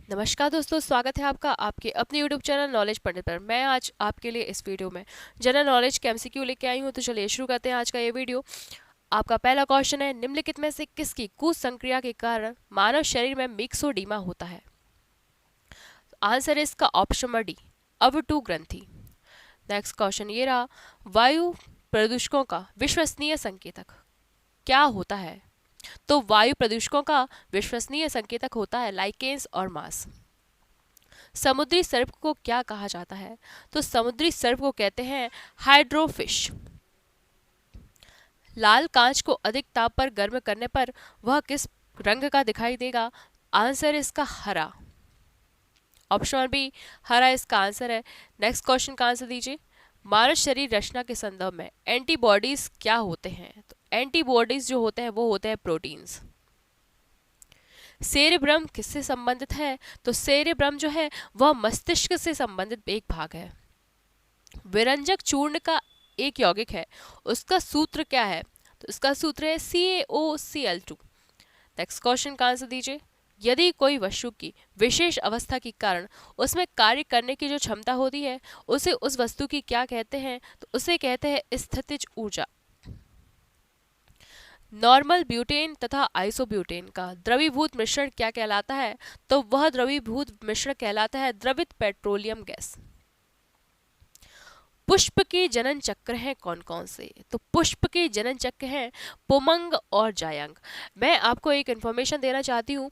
नमस्कार दोस्तों, स्वागत है आपका आपके अपने YouTube चैनल नॉलेज पंडित पर। मैं आज आपके लिए इस वीडियो में जनरल नॉलेज के एमसीक्यू लेके आई हूँ। तो चलिए शुरू करते हैं आज का ये वीडियो। आपका पहला क्वेश्चन है, निम्नलिखित में से किसकी कुसंक्रिया के कारण मानव शरीर में मिक्सोडीमा होता है? आंसर है इसका ऑप्शन नंबर डी, अवटु ग्रंथि। नेक्स्ट क्वेश्चन ये रहा, वायु प्रदूषकों का विश्वसनीय संकेतक क्या होता है? तो वायु प्रदूषकों का विश्वसनीय संकेतक होता है लाइकेन्स और मास। समुद्री सर्प को क्या कहा जाता है? तो समुद्री सर्प को कहते हैं हाइड्रोफिश। लाल कांच को अधिक ताप पर गर्म करने पर वह किस रंग का दिखाई देगा? आंसर इसका हरा, ऑप्शन बी हरा इसका आंसर है। नेक्स्ट क्वेश्चन का आंसर दीजिए। मानव शरीर रचना के संदर्भ में एंटीबॉडीज क्या होते हैं? तो एंटीबॉडीज जो होते हैं वो होते हैं प्रोटीन्स। सेरेब्रम किससे संबंधित है? तो सेरेब्रम जो है वह मस्तिष्क से संबंधित एक भाग है। विरंजक चूर्ण का एक यौगिक है, उसका सूत्र क्या है? तो इसका सूत्र है CaOCl2। नेक्स्ट क्वेश्चन का आंसर दीजिए। यदि कोई वस्तु की विशेष अवस्था के कारण उसमें कार्य करने की जो क्षमता होती है उसे उस वस्तु की क्या कहते हैं? तो उसे कहते हैं स्थितिज ऊर्जा। नॉर्मल ब्यूटेन तथा आइसोब्यूटेन का द्रवीभूत मिश्रण क्या कहलाता है? तो वह द्रवीभूत मिश्रण कहलाता है द्रवित पेट्रोलियम गैस। पुष्प के जनन चक्र हैं कौन कौन से? तो पुष्प के जनन चक्र हैं पुमंग और जायंग। मैं आपको एक इन्फॉर्मेशन देना चाहती हूँ।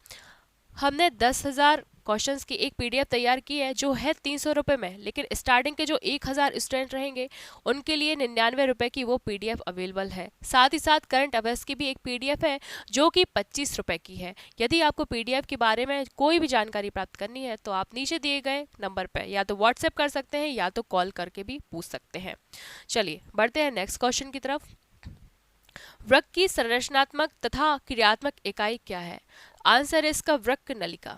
हमने 10,000 क्वेश्चंस की एक पीडीएफ तैयार की है जो है 300 रुपये में, लेकिन स्टार्टिंग के जो 1000 स्टूडेंट रहेंगे उनके लिए 99 रुपये की वो पीडीएफ अवेलेबल है। साथ ही साथ करंट अफेयर्स की भी एक पीडीएफ है जो कि 25 रुपये की है। यदि आपको पीडीएफ के बारे में कोई भी जानकारी प्राप्त करनी है तो आप नीचे दिए गए नंबर पर या तो व्हाट्सएप कर सकते हैं या तो कॉल करके भी पूछ सकते हैं। चलिए बढ़ते हैं नेक्स्ट क्वेश्चन की तरफ। वृक्क की संरचनात्मक तथा क्रियात्मक इकाई क्या है? आंसर है इसका वृक्क नलिका।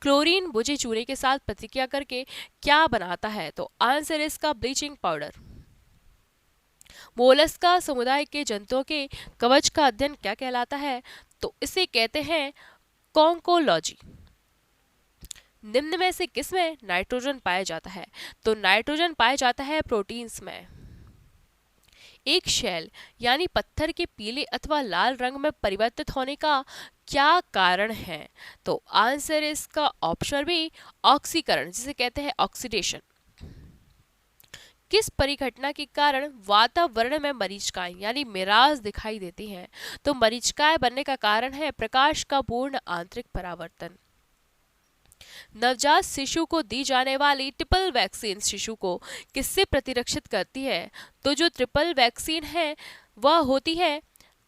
क्लोरीन बुझे चूने के साथ प्रतिक्रिया करके क्या बनाता है? तो आंसर है इसका ब्लीचिंग पाउडर। मोलस्का समुदाय के जंतुओं के कवच का अध्ययन क्या कहलाता है? तो इसे कहते हैं कॉन्कोलॉजी। निम्न में से किसमें नाइट्रोजन पाया जाता है? तो नाइट्रोजन पाया जाता है प्रोटीन्स में। एक शैल यानी पत्थर के पीले अथवा लाल रंग में परिवर्तित होने का क्या कारण है? तो आंसर इसका ऑप्शन बी ऑक्सीकरण, जिसे कहते हैं ऑक्सीडेशन। किस परिघटना के कारण वातावरण में मरीचिकाएं यानी मिराज दिखाई देती हैं? तो मरीचिकाएं बनने का कारण है प्रकाश का पूर्ण आंतरिक परावर्तन। नवजात शिशु को दी जाने वाली ट्रिपल वैक्सीन शिशु को किससे प्रतिरक्षित करती है? तो जो ट्रिपल वैक्सीन है वह होती है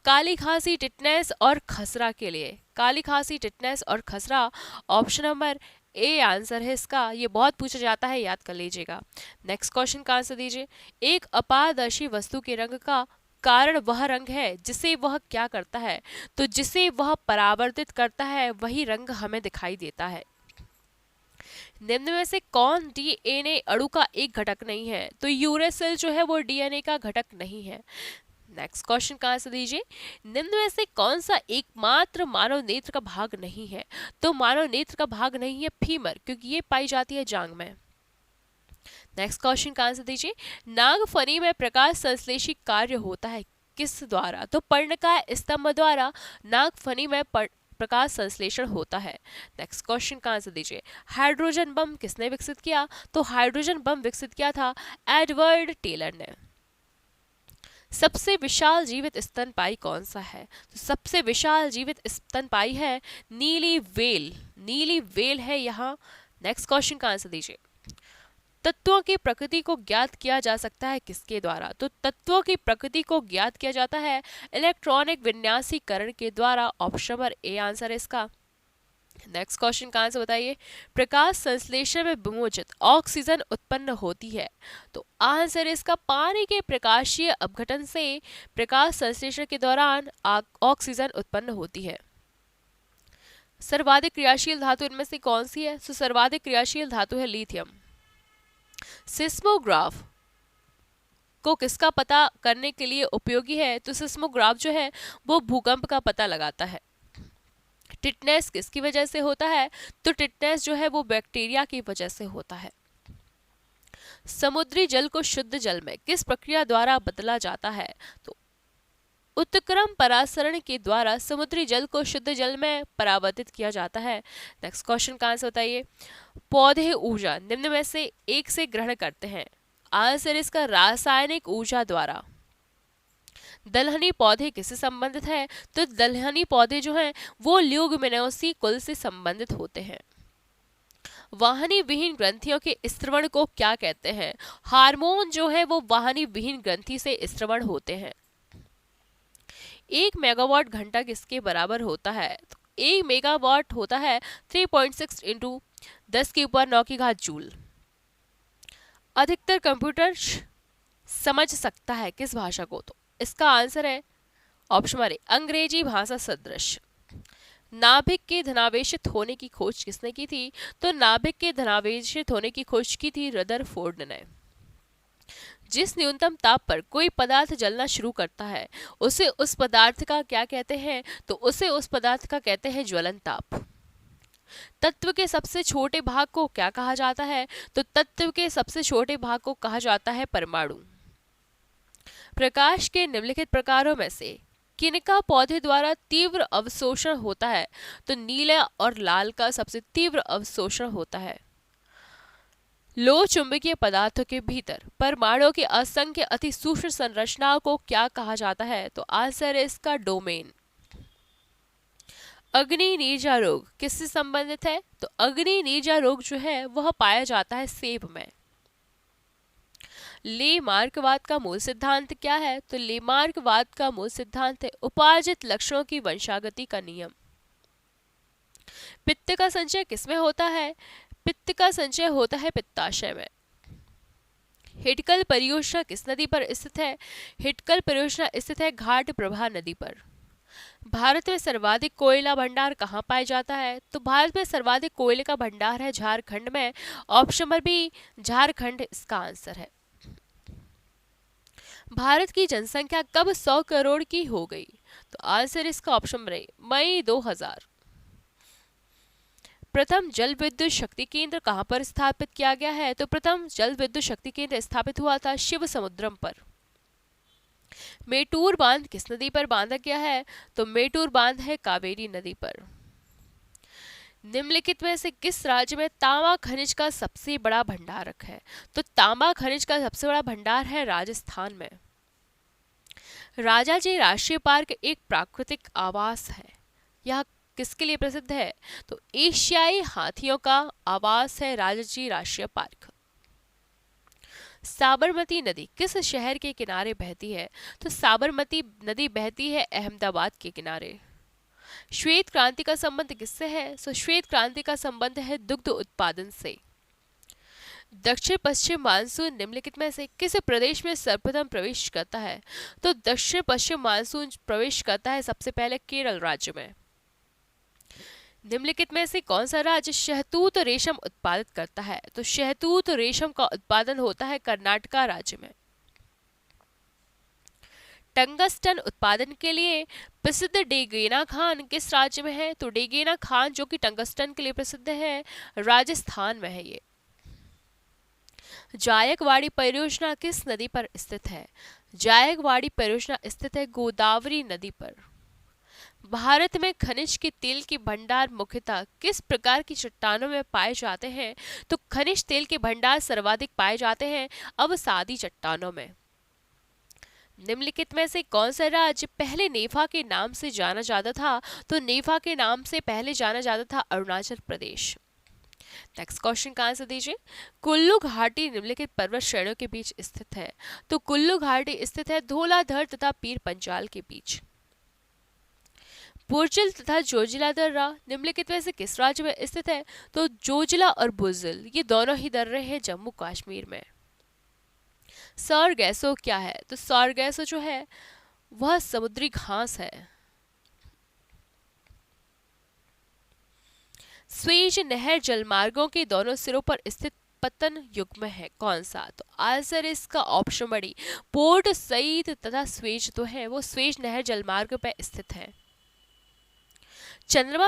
काली खांसी, टिटनेस और खसरा के लिए। काली खांसी, टिटनेस और खसरा, ऑप्शन नंबर ए आंसर है इसका। ये बहुत पूछा जाता है, याद कर लीजिएगा। नेक्स्ट क्वेश्चन का आंसर दीजिए। एक अपारदर्शी वस्तु के रंग का कारण वह रंग है जिसे वह क्या करता है? तो जिसे वह परावर्तित करता है वही रंग हमें दिखाई देता है। निम्न में से कौन डीएनए अणु का एक घटक नहीं है? तो यूरेसिल जो है वो डीएनए का घटक नहीं है। नेक्स्ट क्वेश्चन का आंसर दीजिए। निम्न में से कौन सा एकमात्र मानव नेत्र का भाग नहीं है? तो मानव नेत्र का भाग नहीं है फीमर, क्योंकि ये पाई जाती है जांग में। नेक्स्ट क्वेश्चन का आंसर दीजिए। नागफनी में प्रकाश संश्लेषी कार्य होता है किस द्वारा? तो पर्णकाय स्तंभ द्वारा नागफनी में प्रकाश संश्लेषण होता है। नेक्स्ट क्वेश्चन का आंसर दीजिए। हाइड्रोजन बम किसने विकसित किया? तो हाइड्रोजन बम विकसित किया था एडवर्ड टेलर ने। सबसे विशाल जीवित स्तनपायी कौन सा है? तो सबसे विशाल जीवित स्तनपायी है नीली व्हेल। नीली व्हेल है यहाँ। नेक्स्ट क्वेश्चन का आंसर दीजिए। तत्वों की प्रकृति को ज्ञात किया जा सकता है किसके द्वारा? तो तत्वों की प्रकृति को ज्ञात किया जाता है इलेक्ट्रॉनिक विन्यासीकरण के द्वारा। ऑप्शन नंबर ए आंसर है इसका। नेक्स्ट क्वेश्चन का आंसर बताइए। प्रकाश संश्लेषण में विमोचित ऑक्सीजन उत्पन्न होती है। तो आंसर इसका पानी के प्रकाशीय अपघटन से प्रकाश संश्लेषण के दौरान ऑक्सीजन उत्पन्न होती है। सर्वाधिक क्रियाशील धातु इनमें से कौन सी है? तो सर्वाधिक क्रियाशील धातु है लिथियम। सिस्मोग्राफ को किसका पता करने के लिए उपयोगी है? तो सिस्मोग्राफ जो है वो भूकंप का पता लगाता है। टिटनेस किसकी वजह से होता है? तो टिटनेस जो है वो बैक्टीरिया की वजह से होता है। समुद्री जल को शुद्ध जल में किस प्रक्रिया द्वारा बदला जाता है? तो उत्क्रम परासरण के द्वारा समुद्री जल को शुद्ध जल में परावर्तित किया जाता है। नेक्स्ट क्वेश्चन का आंसर बताइए। पौधे ऊर्जा निम्न में से एक से ग्रहण करते हैं। आंसर इसका रासायनिक ऊर्जा द्वारा। दलहनी पौधे किससे संबंधित है? तो दलहनी पौधे जो हैं वो ल्यूगमिनोसी कुल से संबंधित होते हैं। वाहिनी विहीन ग्रंथियों के स्त्रवण को क्या कहते हैं? हार्मोन जो है वो वाहिनी विहीन ग्रंथि से स्त्रवण होते हैं। 1 मेगावाट घंटा किसके बराबर होता है? तो 1 मेगावाट होता है 3.6 इंटू 10⁹ जूल। अधिकतर कंप्यूटर समझ सकता है किस भाषा को? तो इसका आंसर है ऑप्शन नंबर ए अंग्रेजी भाषा सदृश। नाभिक के धनावेशित होने की खोज किसने की थी? तो नाभिक के धनावेशित होने की खोज की थी रदरफोर्ड ने। जिस न्यूनतम ताप पर कोई पदार्थ जलना शुरू करता है उसे उस पदार्थ का क्या कहते हैं? तो उसे उस पदार्थ का कहते हैं ज्वलन ताप। तत्व के सबसे छोटे भाग को क्या कहा जाता है? तो तत्व के सबसे छोटे भाग को कहा जाता है परमाणु। प्रकाश के निम्नलिखित प्रकारों में से किनका पौधे द्वारा तीव्र अवशोषण होता है? तो नीला और लाल का सबसे तीव्र अवशोषण होता है। लो चुंबकीय पदार्थों के भीतर परमाणुओं की असंख्य अति सूक्ष्म संरचनाओं को क्या कहा जाता है? तो आंसर है इसका डोमेन। अग्नि नीरजा रोग किससे संबंधित है? तो अग्नि नीरजा रोग जो है वह पाया जाता है सेब में। लेमार्कवाद का मूल सिद्धांत क्या है? तो लेमार्कवाद का मूल सिद्धांत है उपार्जित लक्षणों की वंशागति का नियम। पित्त का संचय किसमें होता है? पित्त का संचय होता है पित्ताशय में। हिटकल परियोजना किस नदी पर स्थित है? हिटकल परियोजना स्थित है घाट प्रभा नदी पर। भारत में सर्वाधिक कोयला भंडार कहाँ पाया जाता है? तो भारत में सर्वाधिक कोयले का भंडार है झारखंड में। ऑप्शन नंबर बी झारखंड इसका आंसर है। भारत की जनसंख्या कब 100 करोड़ की हो गई? तो आंसर इसका ऑप्शन नंबर ए मई 2000। प्रथम जल विद्युत शक्ति केंद्र कहां पर स्थापित किया गया है? तो प्रथम जल विद्युत शक्ति केंद्र स्थापित हुआ था शिव समुद्रम पर। मेटूर बांध किस नदी पर बांधा गया है? तो मेटूर बांध है कावेरी नदी पर। निम्नलिखित में से किस राज्य में तांबा खनिज का सबसे बड़ा भंडारक है? तो तांबा खनिज का सबसे बड़ा भंडार है राजस्थान में। राजाजी राष्ट्रीय पार्क एक प्राकृतिक आवास है। यह किसके लिए प्रसिद्ध है? तो एशियाई हाथियों का आवास है राजाजी राष्ट्रीय पार्क। साबरमती नदी किस शहर के किनारे बहती है? तो साबरमती नदी बहती है अहमदाबाद के किनारे। श्वेत क्रांति का संबंध किससे है? तो श्वेत क्रांति का संबंध है दुग्ध उत्पादन से। दक्षिण पश्चिम मानसून निम्नलिखित में से किस प्रदेश में सर्वप्रथम प्रवेश करता है? तो दक्षिण पश्चिम मानसून प्रवेश करता है सबसे पहले केरल राज्य में। निम्नलिखित में से कौन सा राज्य शहतूत रेशम उत्पादित करता है? तो शहतूत रेशम का उत्पादन होता है कर्नाटका राज्य में। टंगस्टन उत्पादन के लिए प्रसिद्ध डेगेना खान किस राज्य में है? तो डेगेना खान जो कि टंगस्टन के लिए प्रसिद्ध है राजस्थान में है ये। जायकवाड़ी परियोजना किस नदी पर स्थित है? जायकवाड़ी परियोजना स्थित है गोदावरी नदी पर। भारत में खनिज के तेल के भंडार मुख्यतः किस प्रकार की चट्टानों में पाए जाते हैं? तो खनिज तेल के भंडार सर्वाधिक पाए जाते हैं अवसादी चट्टानों में। निम्नलिखित में से कौन सा राज्य पहले नेफा के नाम से जाना जाता था? तो नेफा के नाम से पहले जाना जाता था अरुणाचल प्रदेश। नेक्स्ट क्वेश्चन का आंसर दीजिए। कुल्लू घाटी निम्नलिखित पर्वत श्रेणियों के बीच स्थित है। तो कुल्लू घाटी स्थित है धौलाधर तथा पीर पंजाल के बीच। बुर्जिल तथा जोजिला दर्रा निम्नलिखित में से किस राज्य में स्थित है? तो जोजिला और बुर्जिल ये दोनों ही दर्रे हैं जम्मू कश्मीर में। सारगैसो क्या है? तो सारगैसो जो है वह समुद्री घास है। स्वेज नहर जलमार्गों के दोनों सिरों पर स्थित पतन युग्म है कौन सा? तो आंसर इसका ऑप्शन बड़ी पोर्ट सईद तथा स्वेज तो है वो स्वेज नहर जलमार्ग पर स्थित है। चंद्रमा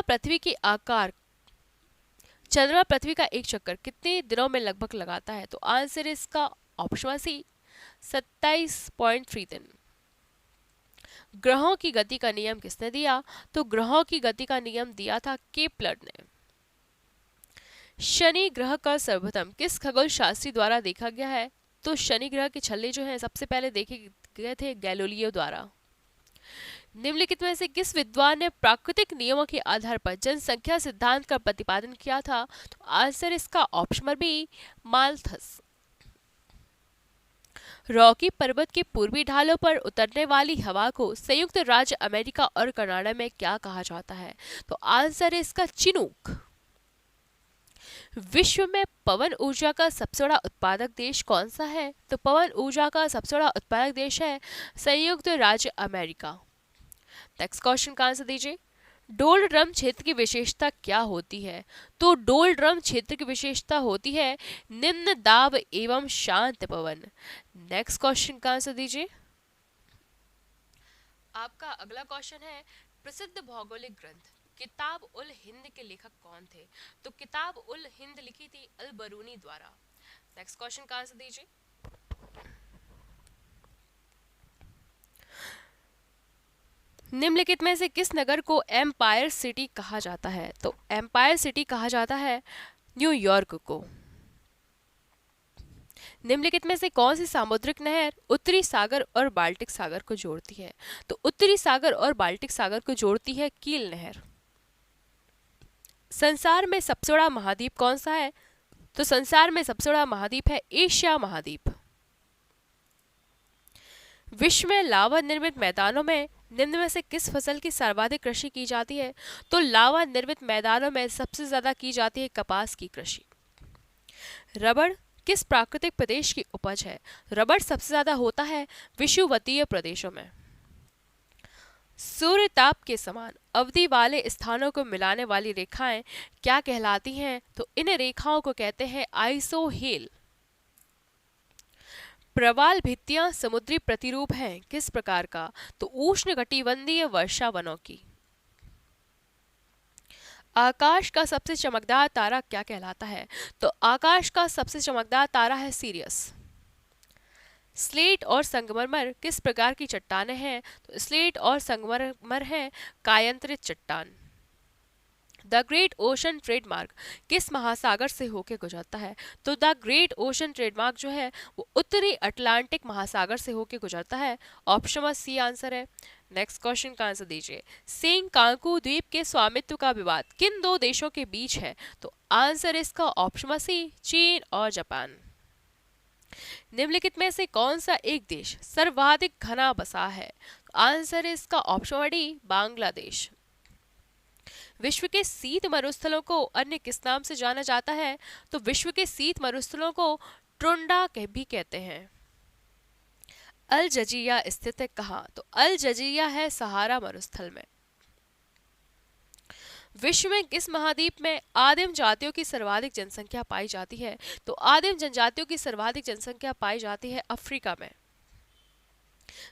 पृथ्वी का एक चक्कर कितने दिनों में लगभग लगाता है? तो आंसर इसका ऑप्शन सी 27.3 दिन। ग्रहों की गति का नियम किसने दिया? तो ग्रहों की गति का नियम दिया था केपलर ने। शनि ग्रह का सर्वप्रथम किस खगोल शास्त्री द्वारा देखा गया है? तो शनि ग्रह के छल्ले जो हैं सबसे पहले देखे गए थे गैलीलियो द्वारा। निम्नलिखित में से किस विद्वान ने प्राकृतिक नियमों के आधार पर जनसंख्या सिद्धांत का प्रतिपादन किया था? तो आंसर इसका ऑप्शन बी माल्थस। रॉकी पर्वत के पूर्वी ढालों पर उतरने वाली हवा को संयुक्त राज्य अमेरिका और कनाडा में क्या कहा जाता है? तो आंसर है इसका चिनूक। विश्व में पवन ऊर्जा का सबसे बड़ा उत्पादक देश कौन सा है? तो पवन ऊर्जा का सबसे बड़ा उत्पादक देश है संयुक्त राज्य अमेरिका। नेक्स्ट क्वेश्चन का आंसर दीजिए। डोल ड्रम क्षेत्र की विशेषता क्या होती है? तो डोल ड्रम क्षेत्र की विशेषता होती है निम्न दाब एवं शांत पवन। नेक्स्ट क्वेश्चन का आंसर दीजिए। आपका अगला क्वेश्चन है प्रसिद्ध भौगोलिक ग्रंथ किताब उल हिंद के लेखक कौन थे? तो किताब उल हिंद लिखी थी अल बरूनी द्वारा। नेक्स्ट क्वेश्चन का आंसर दीजिए। निम्नलिखित में से किस नगर को एम्पायर सिटी कहा जाता है? तो एम्पायर सिटी कहा जाता है न्यूयॉर्क को। निम्नलिखित में से कौन सी सामुद्रिक नहर उत्तरी सागर और बाल्टिक सागर को जोड़ती है? तो उत्तरी सागर और बाल्टिक सागर को जोड़ती है कील नहर। संसार में सबसे बड़ा महाद्वीप कौन सा है? तो संसार में सबसे बड़ा महाद्वीप है एशिया महाद्वीप। विश्व में लावा निर्मित मैदानों में निम्न में से किस फसल की सर्वाधिक कृषि की जाती है? तो लावा निर्मित मैदानों में सबसे ज्यादा की जाती है कपास की कृषि। रबड़ किस प्राकृतिक प्रदेश की उपज है? रबड़ सबसे ज्यादा होता है विषुवतीय प्रदेशों में। सूर्य ताप के समान अवधि वाले स्थानों को मिलाने वाली रेखाएं क्या कहलाती हैं? तो इन रेखाओं को कहते हैं आइसोहेल। प्रवाल भित्तियां समुद्री प्रतिरूप हैं किस प्रकार का? तो उष्णकटिबंधीय वर्षा वनों की। आकाश का सबसे चमकदार तारा क्या कहलाता है? तो आकाश का सबसे चमकदार तारा है सीरियस। स्लेट और संगमरमर किस प्रकार की चट्टानें हैं? तो स्लेट और संगमरमर हैं कायांतरित चट्टान। द ग्रेट ओशन ट्रेडमार्क किस महासागर से होकर गुजरता है? तो द ग्रेट ओशन ट्रेडमार्क जो है वो उत्तरी अटलांटिक महासागर से होकर गुजरता है। ऑप्शन सी आंसर है। नेक्स्ट क्वेश्चन का आंसर दीजिए। सेंकाकू द्वीप के स्वामित्व का विवाद किन दो देशों के बीच है? तो आंसर इसका ऑप्शन सी चीन और जापान। निम्नलिखित में से कौन सा एक देश सर्वाधिक घना बसा है? तो आंसर इसका ऑप्शन डी बांग्लादेश। विश्व के शीत मरुस्थलों को अन्य किस नाम से जाना जाता है? तो विश्व के शीत मरुस्थलों को ट्रुंडा भी कहते हैं। अल जजिया स्थित है कहाँ? तो अल जजिया है सहारा मरुस्थल में। विश्व में किस महाद्वीप में आदिम जातियों की सर्वाधिक जनसंख्या पाई जाती है? तो आदिम जनजातियों की सर्वाधिक जनसंख्या पाई जाती है अफ्रीका में।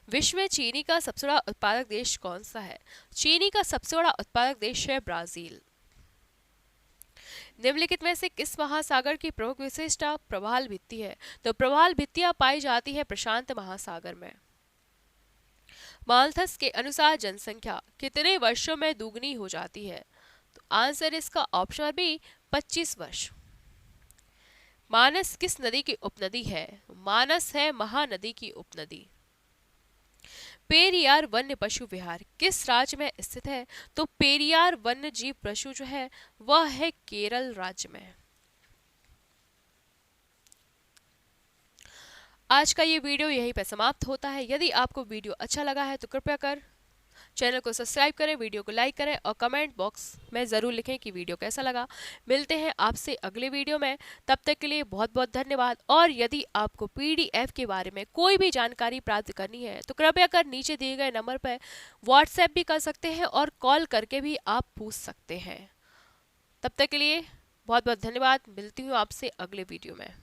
विश्व में चीनी का सबसे बड़ा उत्पादक देश कौन सा है? चीनी का सबसे बड़ा उत्पादक देश है ब्राजील। निम्नलिखित में से किस महासागर की प्रमुख विशेषता प्रवाल भित्ति है? तो प्रवाल भित्तियां पाई जाती है प्रशांत महासागर में। माल्थस के अनुसार जनसंख्या कितने वर्षों में दुगनी हो जाती है? तो आंसर इसका ऑप्शन बी 25 वर्ष। मानस किस नदी की उपनदी है? मानस है महानदी की उपनदी। पेरियार वन्य पशु विहार किस राज्य में स्थित है? तो पेरियार वन्य जीव पशु जो है वह है केरल राज्य में। आज का ये वीडियो यहीं पे समाप्त होता है। यदि आपको वीडियो अच्छा लगा है तो कृपया कर चैनल को सब्सक्राइब करें, वीडियो को लाइक करें और कमेंट बॉक्स में ज़रूर लिखें कि वीडियो कैसा लगा। मिलते हैं आपसे अगले वीडियो में, तब तक के लिए बहुत बहुत धन्यवाद। और यदि आपको PDF के बारे में कोई भी जानकारी प्राप्त करनी है तो कृपया कर नीचे दिए गए नंबर पर व्हाट्सएप भी कर सकते हैं और कॉल करके भी आप पूछ सकते हैं। तब तक के लिए बहुत बहुत धन्यवाद। मिलती हूँ आपसे अगले वीडियो में।